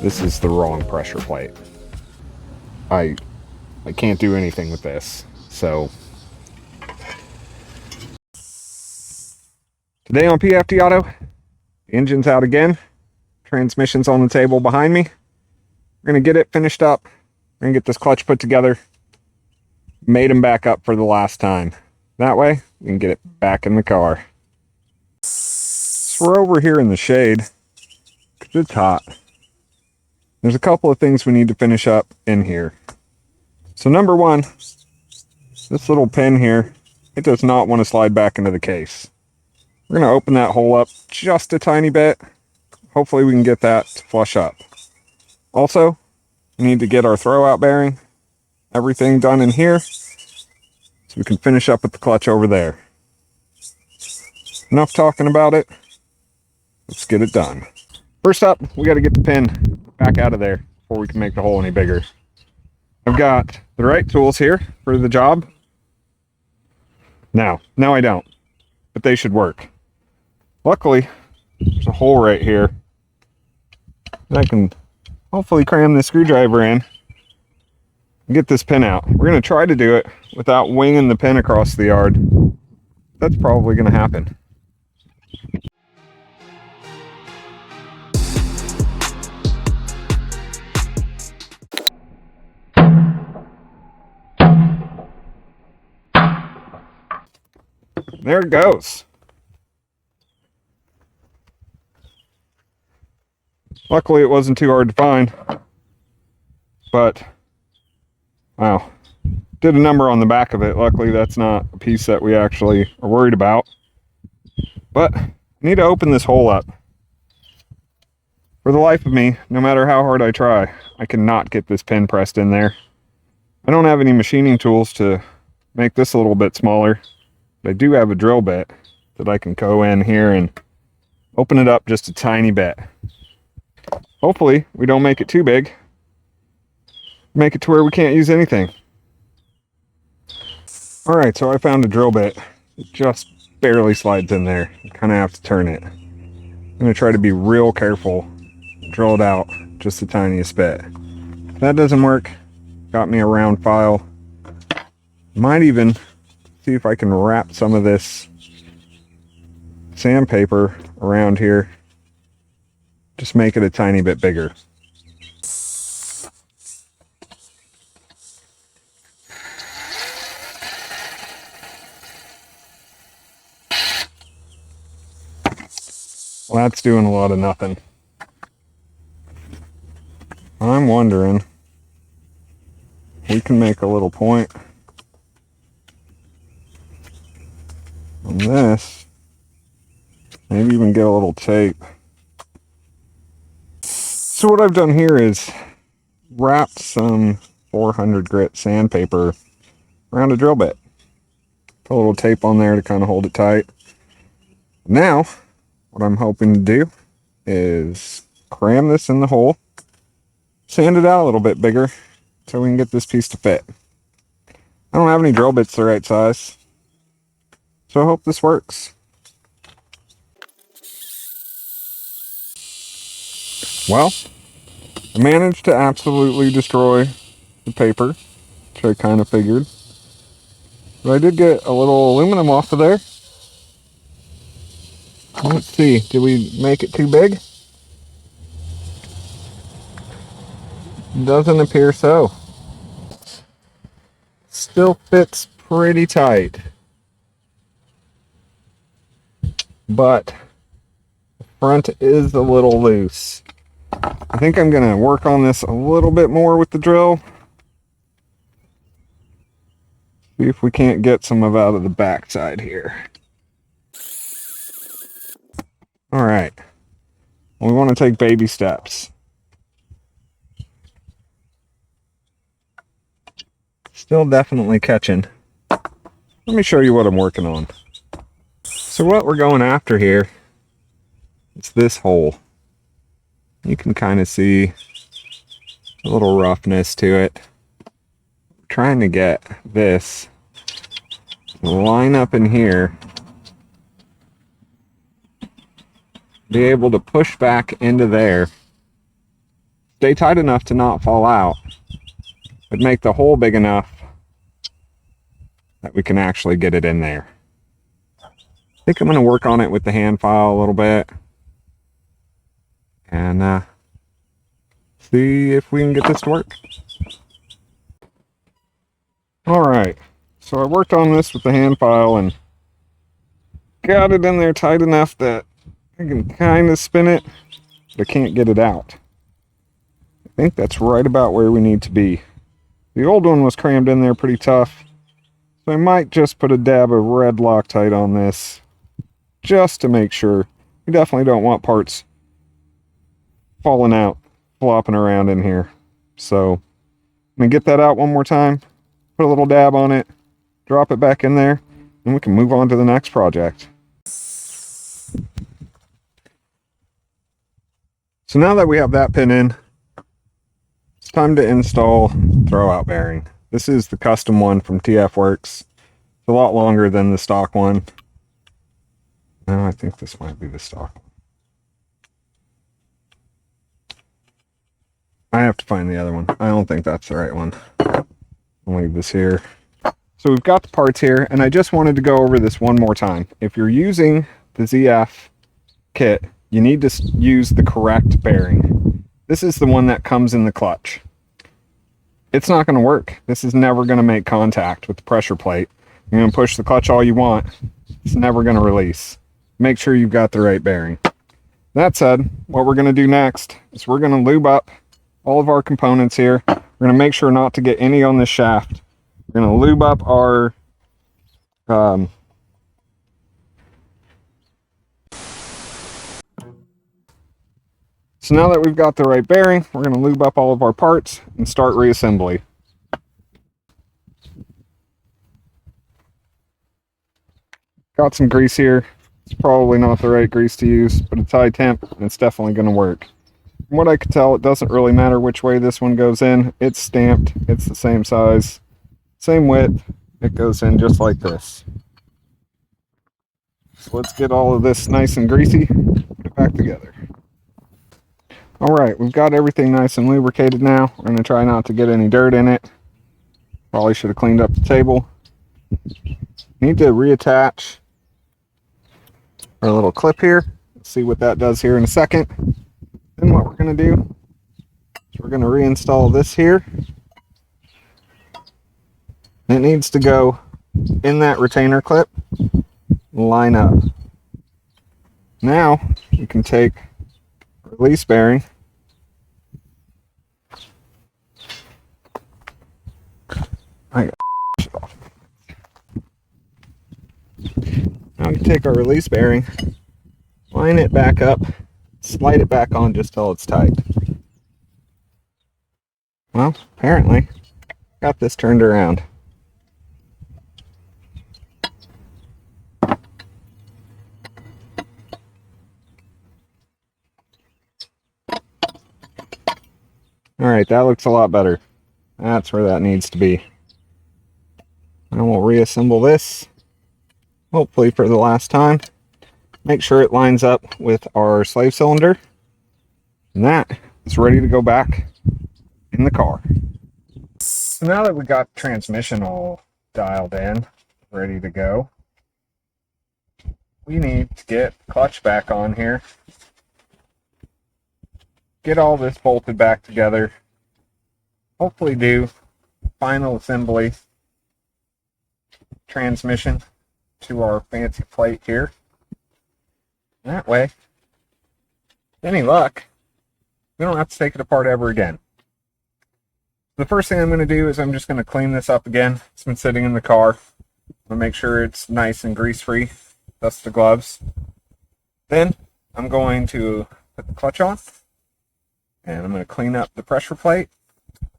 This is the wrong pressure plate. I can't do anything with this. So today on PFDAuto, engine's out again. Transmission's on the table behind me. We're gonna get it finished up. We're gonna get this clutch put together. Made them back up for the last time. That way, we can get it back in the car. So we're over here in the shade, because it's hot. There's a couple of things we need to finish up in here. So number one, this little pin here, it does not want to slide back into the case. We're going to open that hole up just a tiny bit. Hopefully we can get that to flush up. Also, we need to get our throwout bearing, everything done in here, so we can finish up with the clutch over there. Enough talking about it. Let's get it done. First up, we got to get the pin back out of there before we can make the hole any bigger. I've got the right tools here for the job. No, I don't, but they should work. Luckily, there's a hole right here that I can hopefully cram this screwdriver in and get this pin out. We're going to try to do it without winging the pin across the yard. That's probably going to happen. There it goes. Luckily it wasn't too hard to find, but wow, did a number on the back of it. Luckily that's not a piece that we actually are worried about, but I need to open this hole up. For the life of me, no matter how hard I try, I cannot get this pin pressed in there. I don't have any machining tools to make this a little bit smaller. I do have a drill bit that I can go in here and open it up just a tiny bit. Hopefully we don't make it too big. Make it to where we can't use anything. Alright, so I found a drill bit. It just barely slides in there. I kind of have to turn it. I'm going to try to be real careful. Drill it out just the tiniest bit. If that doesn't work, got me a round file. Might even see if I can wrap some of this sandpaper around here. Just make it a tiny bit bigger. Well, that's doing a lot of nothing. I'm wondering if we can make a little point on this, maybe even get a little tape. So what I've done here is wrapped some 400 grit sandpaper around a drill bit. Put a little tape on there to kind of hold it tight. Now, what I'm hoping to do is cram this in the hole, sand it out a little bit bigger so we can get this piece to fit. I don't have any drill bits the right size, so I hope this works. Well, I managed to absolutely destroy the paper, which I kind of figured. But I did get a little aluminum off of there. Let's see, did we make it too big? Doesn't appear so. Still fits pretty tight. But the front is a little loose. I think I'm going to work on this a little bit more with the drill. See if we can't get some of out of the backside here. Alright. We want to take baby steps. Still definitely catching. Let me show you what I'm working on. So what we're going after here is this hole. You can kind of see a little roughness to it. We're trying to get this to line up in here, be able to push back into there stay tight enough to not fall out, but make the hole big enough that we can actually get it in there. I think I'm going to work on it with the hand file a little bit and see if we can get this to work. Alright, so I worked on this with the hand file and got it in there tight enough that I can kind of spin it, but I can't get it out. I think that's right about where we need to be. The old one was crammed in there pretty tough, so I might just put a dab of red Loctite on this just to make sure. We definitely don't want parts falling out, flopping around in here. So I'm going to get that out one more time, put a little dab on it, drop it back in there, and we can move on to the next project. So now that we have that pin in, it's time to install throwout bearing. This is the custom one from TF Works. It's a lot longer than the stock one. No, I think this might be the stock one. I have to find the other one. I don't think that's the right one. I'll leave this here. So we've got the parts here, and I just wanted to go over this one more time. If you're using the ZF kit, you need to use the correct bearing. This is the one that comes in the clutch. It's not going to work. This is never going to make contact with the pressure plate. You're going to push the clutch all you want. It's never going to release. Make sure you've got the right bearing. That said, what we're going to do next is we're going to lube up all of our components here. We're going to make sure not to get any on this shaft. We're going to lube up our so now that we've got the right bearing, we're going to lube up all of our parts and start reassembly. Got some grease here. It's probably not the right grease to use, but it's high temp and it's definitely going to work. From what I could tell, it doesn't really matter which way this one goes in. It's stamped. It's the same size, same width. It goes in just like this. So let's get all of this nice and greasy, put it back together. Alright, we've got everything nice and lubricated now. We're going to try not to get any dirt in it. Probably should have cleaned up the table. Need to reattach our little clip here. Let's see what that does here in a second. Then what we're going to do is we're going to reinstall this here. It needs to go in that retainer clip, line up. Now you can take release bearing, now we take our release bearing, line it back up, slide it back on just till it's tight. Well, apparently got this turned around. Alright, that looks a lot better. That's where that needs to be. And we'll reassemble this, hopefully for the last time. Make sure it lines up with our slave cylinder. And that is ready to go back in the car. So now that we got the transmission all dialed in, ready to go, we need to get the clutch back on here. Get all this bolted back together. Hopefully do final assembly transmission to our fancy plate here. That way, with any luck, we don't have to take it apart ever again. The first thing I'm going to do is I'm just going to clean this up again. It's been sitting in the car. I'm going to make sure it's nice and grease-free. Dust the gloves. Then I'm going to put the clutch on. And I'm going to clean up the pressure plate.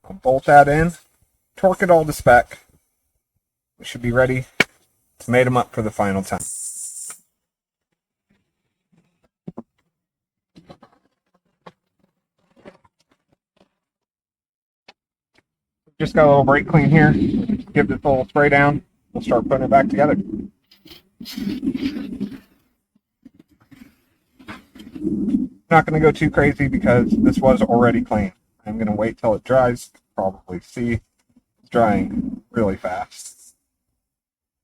I'll bolt that in. Torque it all to spec. We should be ready to mate them up for the final time. Just got a little brake clean here. Give this a little spray down. We'll start putting it back together. Not going to go too crazy because this was already clean. I'm going to wait till it dries. Probably see it's drying really fast.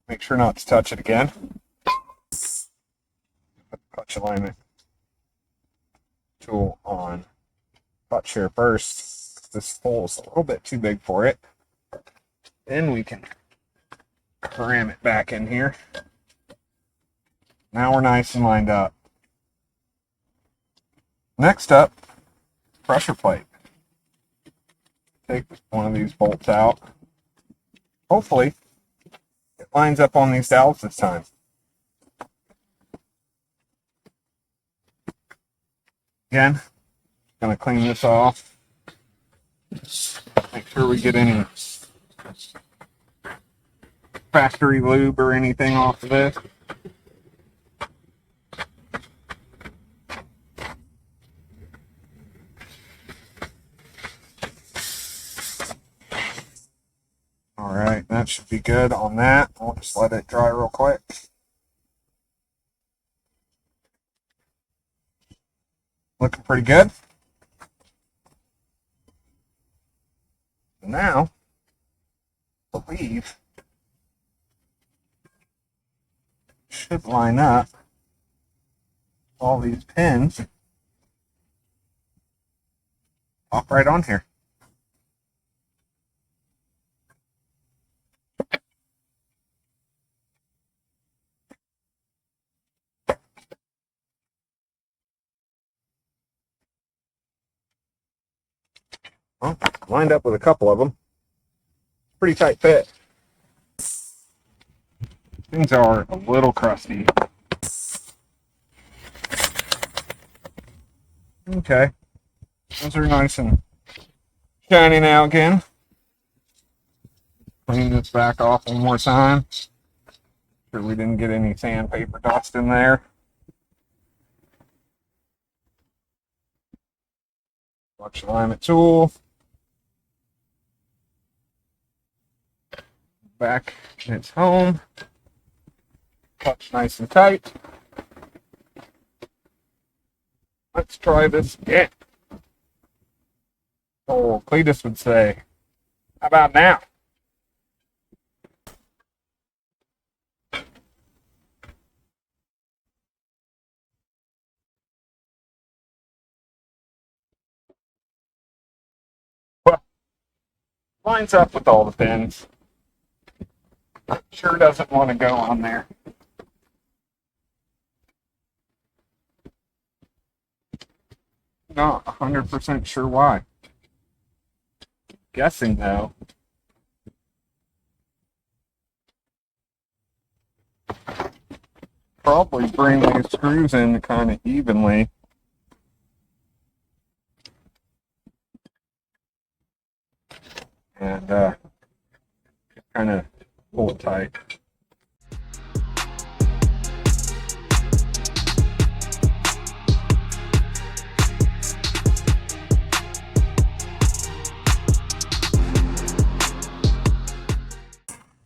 Make sure not to touch it again. Put the clutch alignment tool on clutch here first. This hole is a little bit too big for it. Then we can cram it back in here. Now we're nice and lined up. Next up, pressure plate. Take one of these bolts out. Hopefully, it lines up on these valves this time. Again, gonna clean this off. Make sure we get any factory lube or anything off of this. Alright, that should be good on that. I'll just let it dry real quick. Looking pretty good. Now, I believe should line up all these pins. Pop right on here. Well, lined up with a couple of them. Pretty tight fit. Things are a little crusty. Okay. Those are nice and shiny now again. Clean this back off one more time. Sure we didn't get any sandpaper dust in there. Clutch alignment tool. Back in its home. Clutch nice and tight. Let's try this again. Oh, Cletus would say, how about now? Well, lines up with all the pins. Sure doesn't want to go on there. Not 100% sure why. Guessing though. Probably bring these screws in kind of evenly. And kind of pull it tight.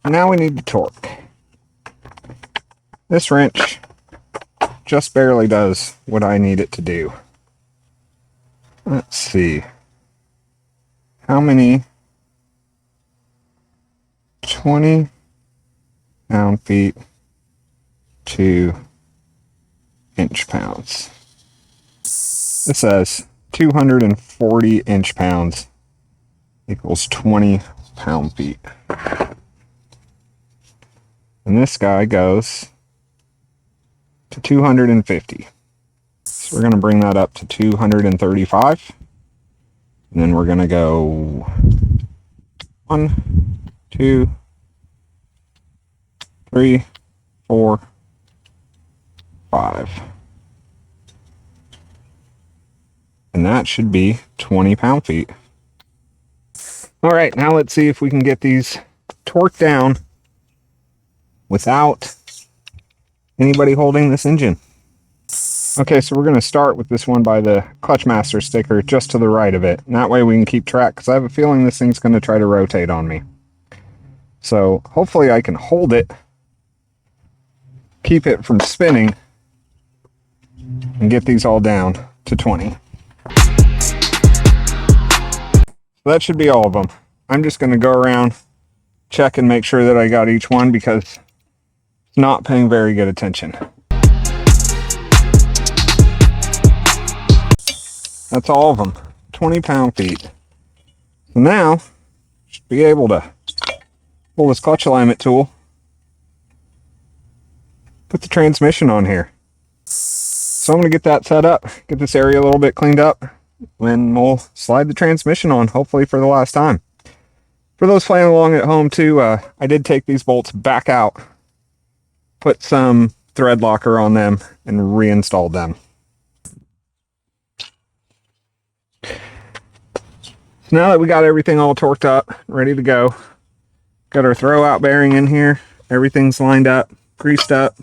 Now we need to torque. This wrench just barely does what I need it to do. Let's see. How many 20 pound-feet to inch-pounds. This says 240 inch-pounds equals 20 pound-feet. And this guy goes to 250. So we're going to bring that up to 235. And then we're going to go 1, 2, 3, 4, 5. And that should be 20 pound-feet. All right, now let's see if we can get these torqued down without anybody holding this engine. Okay, so we're going to start with this one by the Clutch Master sticker just to the right of it. And that way we can keep track, because I have a feeling this thing's going to try to rotate on me. So hopefully I can hold it, keep it from spinning, and get these all down to 20. that should be all of them. I'm just going to go around, check and make sure that I got each one because it's not paying very good attention. That's all of them. 20 pound-feet. So now, should be able to pull this clutch alignment tool, put the transmission on here. So I'm going to get that set up, get this area a little bit cleaned up, and we'll slide the transmission on, hopefully for the last time. For those playing along at home too, I did take these bolts back out, put some thread locker on them, and reinstalled them. So now that we got everything all torqued up, ready to go, got our throw out bearing in here, everything's lined up, greased up,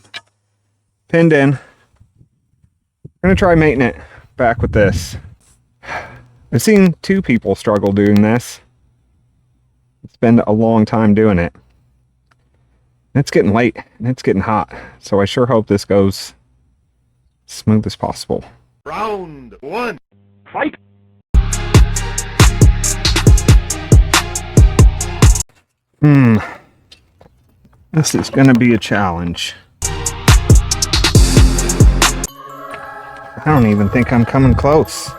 pinned in. I'm going to try mating it back with this. I've seen 2 people struggle doing this. Spend a long time doing it. It's getting late and it's getting hot, so I sure hope this goes smooth as possible. Round 1, fight! This is going to be a challenge. I don't even think I'm coming close.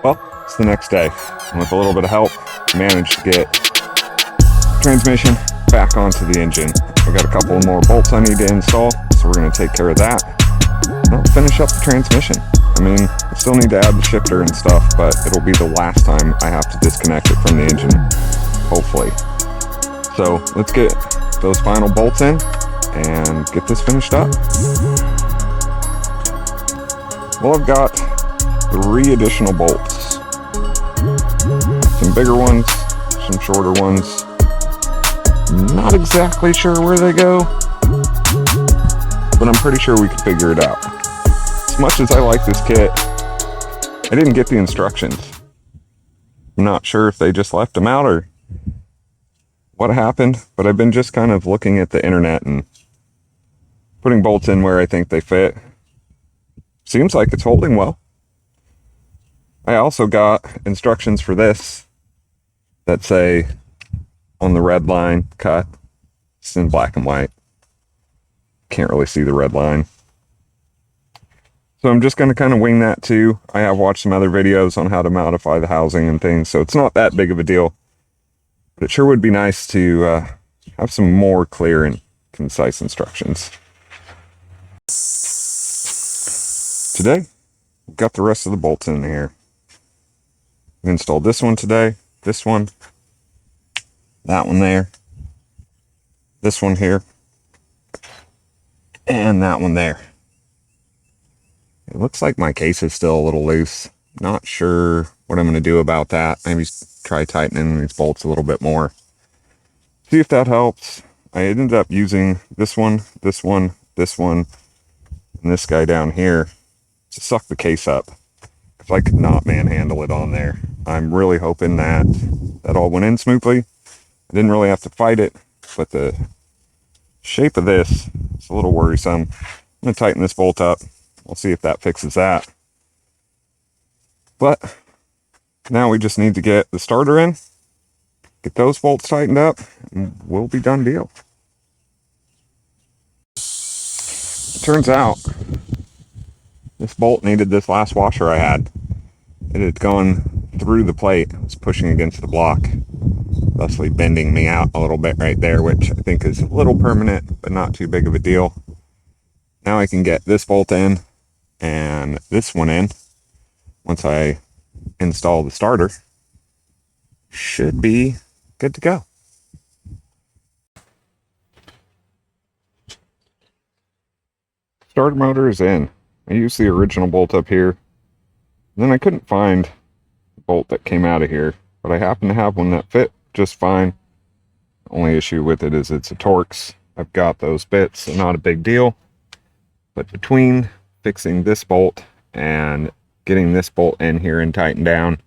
Well, it's the next day, and with a little bit of help, I managed to get transmission back onto the engine. I got a couple more bolts I need to install, so we're going to take care of that. And I'll finish up the transmission. I mean, I still need to add the shifter and stuff, but it'll be the last time I have to disconnect it from the engine, hopefully. So let's get those final bolts in and get this finished up. Well, I've got 3 additional bolts. Some bigger ones, some shorter ones. Not exactly sure where they go, but I'm pretty sure we can figure it out. As much as I like this kit, I didn't get the instructions. I'm not sure if they just left them out or what happened, but I've been just kind of looking at the internet and putting bolts in where I think they fit. Seems like it's holding well. I also got instructions for this that say on the red line cut. It's in black and white. Can't really see the red line. So I'm just going to kind of wing that too. I have watched some other videos on how to modify the housing and things, so it's not that big of a deal. But it sure would be nice to have some more clear and concise instructions. Today, we've got the rest of the bolts in here. We installed this one today, this one, that one there, this one here, and that one there. It looks like my case is still a little loose. Not sure what I'm going to do about that. Maybe try tightening these bolts a little bit more. See if that helps. I ended up using this one, this one, this one, and this guy down here to suck the case up, because I could not manhandle it on there. I'm really hoping that that all went in smoothly. I didn't really have to fight it, but the shape of this is a little worrisome. I'm going to tighten this bolt up. We'll see if that fixes that. But now we just need to get the starter in, get those bolts tightened up, and we'll be done deal. It turns out this bolt needed this last washer I had. It had gone through the plate. It was pushing against the block, thusly bending me out a little bit right there, which I think is a little permanent, but not too big of a deal. Now I can get this bolt in and this one in. Once I install the starter, should be good to go. Starter motor is in. I used the original bolt up here. Then I couldn't find the bolt that came out of here, but I happen to have one that fit just fine. The only issue with it is it's a Torx. I've got those bits, so not a big deal. But between fixing this bolt and getting this bolt in here and tightened down,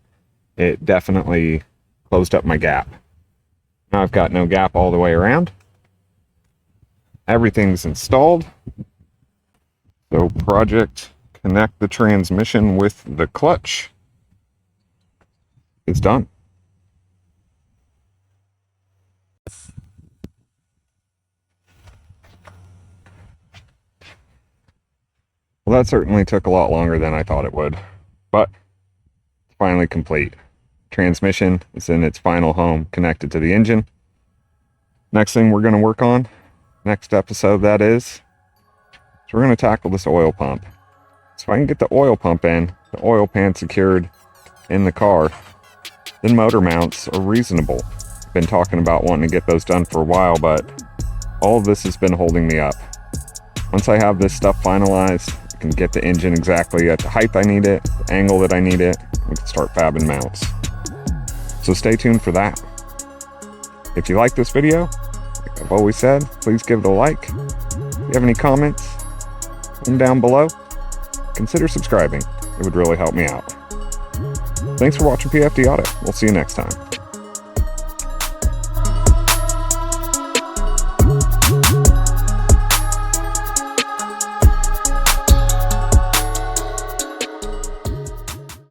it definitely closed up my gap. Now I've got no gap all the way around. Everything's installed. So project connect the transmission with the clutch is done. Well, that certainly took a lot longer than I thought it would, but it's finally complete. Transmission is in its final home, connected to the engine. Next thing we're going to work on, next episode that is we're going to tackle this oil pump. So if I can get the oil pump in, the oil pan secured in the car, then motor mounts are reasonable. I've been talking about wanting to get those done for a while, but all of this has been holding me up. Once I have this stuff finalized, I can get the engine exactly at the height I need it, the angle that I need it, we can start fabbing mounts. So stay tuned for that. If you like this video, like I've always said, please give it a like. If you have any comments, leave them down below. Consider subscribing. It would really help me out. Thanks for watching PFDAuto. We'll see you next time.